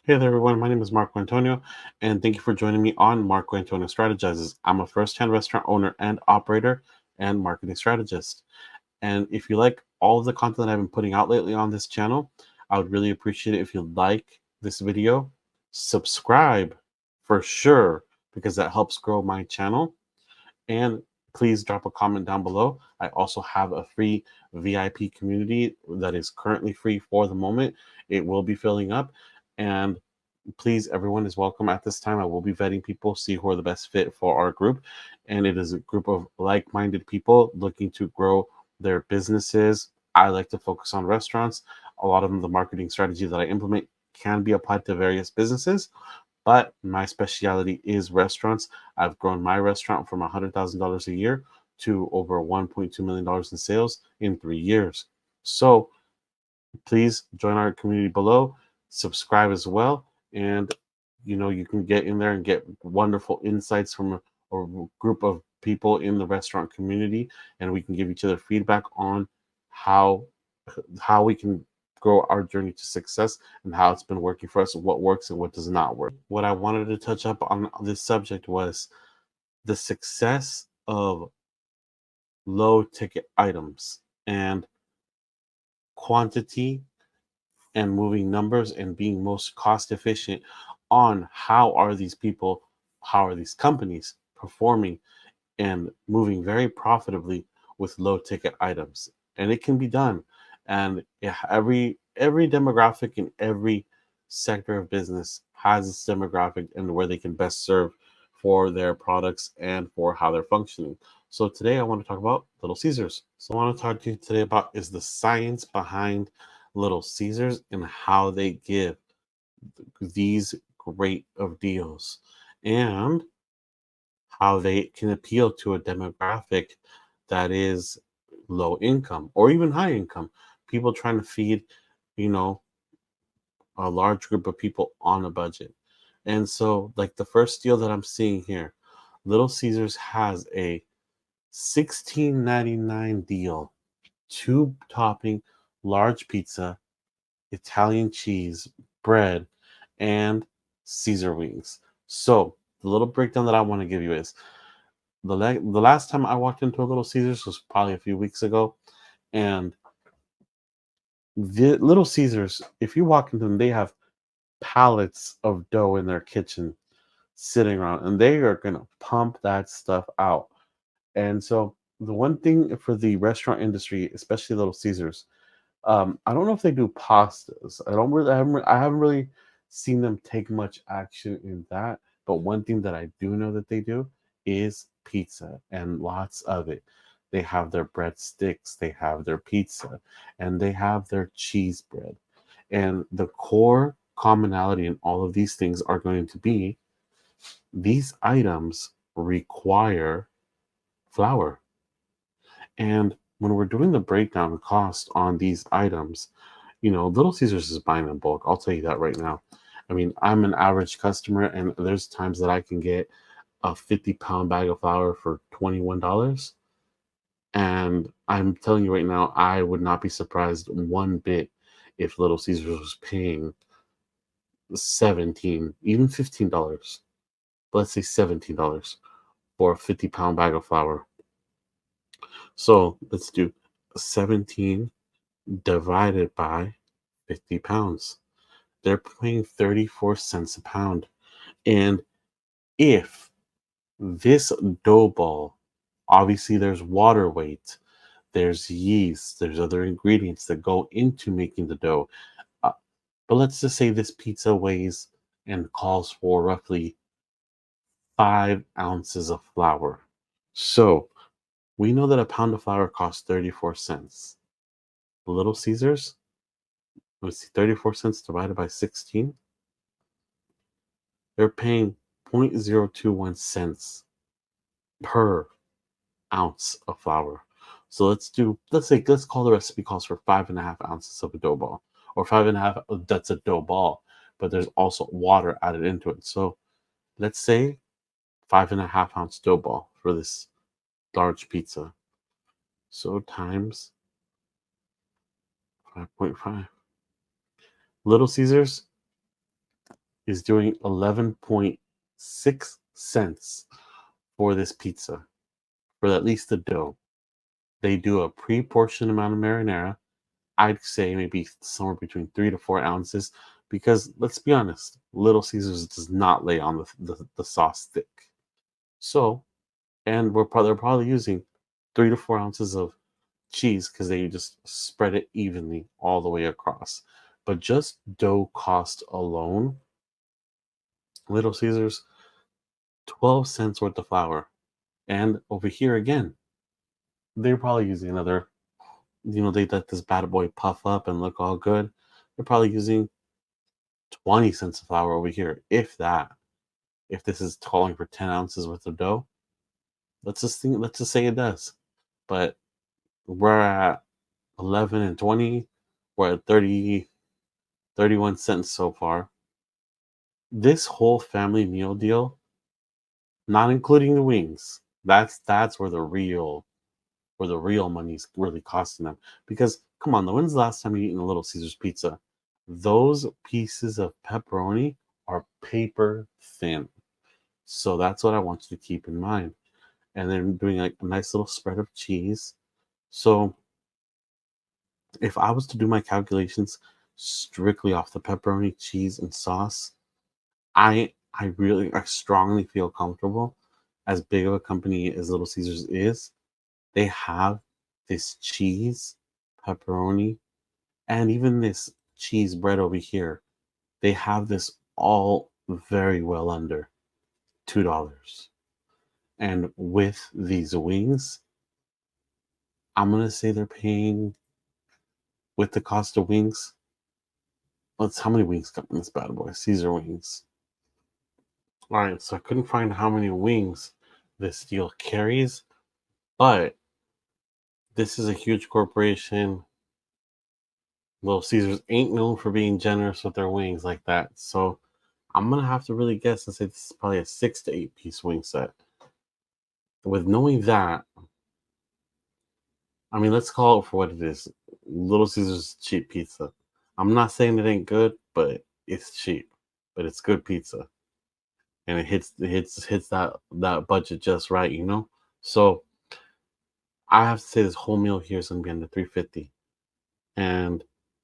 Hey there, everyone. My name is Marco Antonio, and thank you for joining me on Marco Antonio Strategizes. I'm a first-hand restaurant owner and operator and marketing strategist. And if you like all of the content that I've been putting out lately on this channel, I would really appreciate it if you like this video, subscribe for sure, because that helps grow my channel. And please drop a comment down below. I also have a free VIP community that is currently free for the moment. It will be filling up. And please, everyone is welcome at this time. I will be vetting people, see who are the best fit for our group. And it is a group of like-minded people looking to grow their businesses. I like to focus on restaurants. A lot of them, the marketing strategy that I implement can be applied to various businesses, but my specialty is restaurants. I've grown my restaurant from $100,000 a year to over $1.2 million in sales in 3 years. So please join our community below, subscribe as well, and you can get in there and get wonderful insights from a group of people in the restaurant community, and we can give each other feedback on how we can grow our journey to success and how it's been working for us, what works and what does not work. What I wanted to touch up on this subject was the success of low ticket items and quantity and moving numbers and being most cost efficient on how are these companies performing and moving very profitably with low ticket items. And it can be done. And every demographic in every sector of business has its demographic and where they can best serve for their products and for how they're functioning. So today I want to talk about Little Caesars. So I want to talk to you today about is the science behind Little Caesars and how they give these great of deals and how they can appeal to a demographic that is low income or even high income, people trying to feed, you know, a large group of people on a budget. And so, like the first deal that I'm seeing here, Little Caesars has a 16.99 deal, two topping large pizza, Italian cheese, bread, and Caesar wings. So, the little breakdown that I want to give you is the last time I walked into a Little Caesars was probably a few weeks ago, and the Little Caesars, if you walk into them, they have pallets of dough in their kitchen sitting around, and they are gonna pump that stuff out. And so, the one thing for the restaurant industry, especially Little Caesars, I don't know if they do pastas. I haven't really seen them take much action in that. But one thing that I do know that they do is pizza and lots of it. They have their breadsticks, they have their pizza, and they have their cheese bread. And the core commonality in all of these things are going to be these items require flour. And when we're doing the breakdown cost on these items, Little Caesars is buying in bulk. I'll tell you that right now. I mean, I'm an average customer, and there's times that I can get a 50-pound bag of flour for $21. And I'm telling you right now, I would not be surprised one bit if Little Caesars was paying 17, even $15. But let's say $17 for a 50-pound bag of flour. So let's do 17 divided by 50 pounds. They're paying 34 cents a pound. And if this dough ball, obviously there's water weight, there's yeast, there's other ingredients that go into making the dough. Uh, but let's just say this pizza weighs and calls for roughly 5 ounces of flour. So we know that a pound of flour costs 34 cents. Little Caesars, let's see, 34 cents divided by 16, they're paying 0.021 cents per ounce of flour. So let's call the recipe calls for 5.5 ounces of a dough ball, or 5.5, that's a dough ball, but there's also water added into it. So let's say 5.5 ounce dough ball for this large pizza. So times 5.5. Little Caesars, is doing 11.6 cents for this pizza, for at least the dough. They do a pre-portioned amount of marinara. I'd say maybe somewhere between 3 to 4 ounces, because let's be honest, Little Caesars does not lay on the sauce thick. So, and they're probably using 3 to 4 ounces of cheese because they just spread it evenly all the way across. But just dough cost alone, Little Caesars, 12 cents worth of flour. And over here again, they're probably using another, they let this bad boy puff up and look all good. They're probably using 20 cents of flour over here, if that. If this is calling for 10 ounces worth of dough, let's just say it does. But we're at 11 and 20. We're at 30, 31 cents so far. This whole family meal deal, not including the wings, that's where the real money's really costing them. Because come on, when's the last time you eaten a Little Caesars pizza? Those pieces of pepperoni are paper thin. So that's what I want you to keep in mind. And then doing like a nice little spread of cheese. So if I was to do my calculations strictly off the pepperoni, cheese, and sauce, I strongly feel comfortable, as big of a company as Little Caesars is, they have this cheese, pepperoni, and even this cheese bread over here. They have this all very well under $2. And with these wings, I'm gonna say they're paying, with the cost of wings. Let's How many wings come in this bad boy? Caesar wings. All right, so I couldn't find how many wings this deal carries, but this is a huge corporation. Little Caesars ain't known for being generous with their wings like that. So I'm gonna have to really guess and say this is probably a 6 to 8 piece wing set. With knowing that, I mean, let's call it for what it is. Little Caesars cheap pizza. I'm not saying it ain't good, but it's cheap. But it's good pizza. And it hits that budget just right, you know? So I have to say this whole meal here is gonna be under 350. And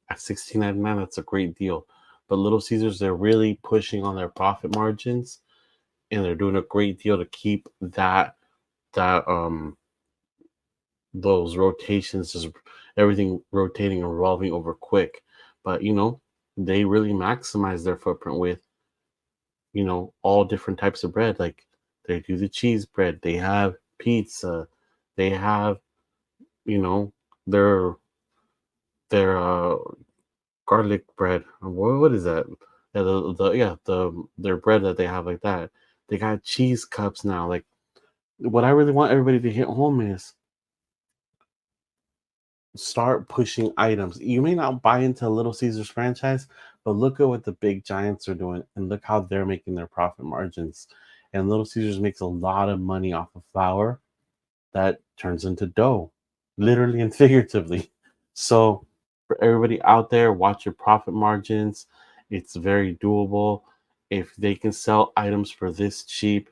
at 16.99, that's a great deal. But Little Caesars, they're really pushing on their profit margins, and they're doing a great deal to keep that those rotations, just everything rotating and revolving over quick. But they really maximize their footprint with all different types of bread. Like, they do the cheese bread, they have pizza, they have you know their their garlic bread. What is that? Yeah, their bread that they have like that. They got cheese cups now. Like, what I really want everybody to hit home is start pushing items. You may not buy into Little Caesars franchise, but look at what the big giants are doing and look how they're making their profit margins. And Little Caesars makes a lot of money off of flour that turns into dough, literally and figuratively. So, for everybody out there, watch your profit margins. It's very doable. If they can sell items for this cheap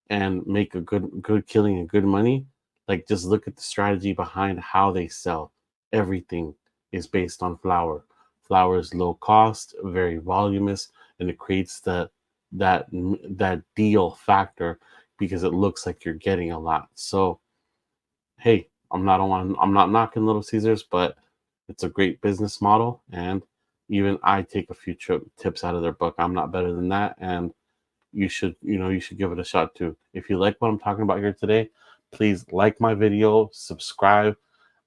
and make a good killing and good money, like, just look at the strategy behind how they sell. Everything is based on flour. Flour is low cost, very voluminous, and it creates that deal factor because it looks like you're getting a lot. So, hey, I'm not knocking Little Caesars, but it's a great business model, and even I take a few tips out of their book. I'm not better than that, and you should give it a shot too. If you like what I'm talking about here today, please like my video, subscribe.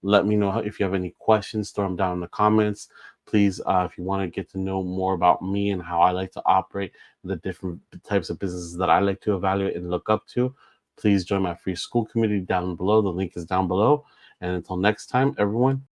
Let me know if you have any questions. Throw them down in the comments. Please, if you want to get to know more about me and how I like to operate, the different types of businesses that I like to evaluate and look up to, please join my free school community down below. The link is down below. And until next time, everyone,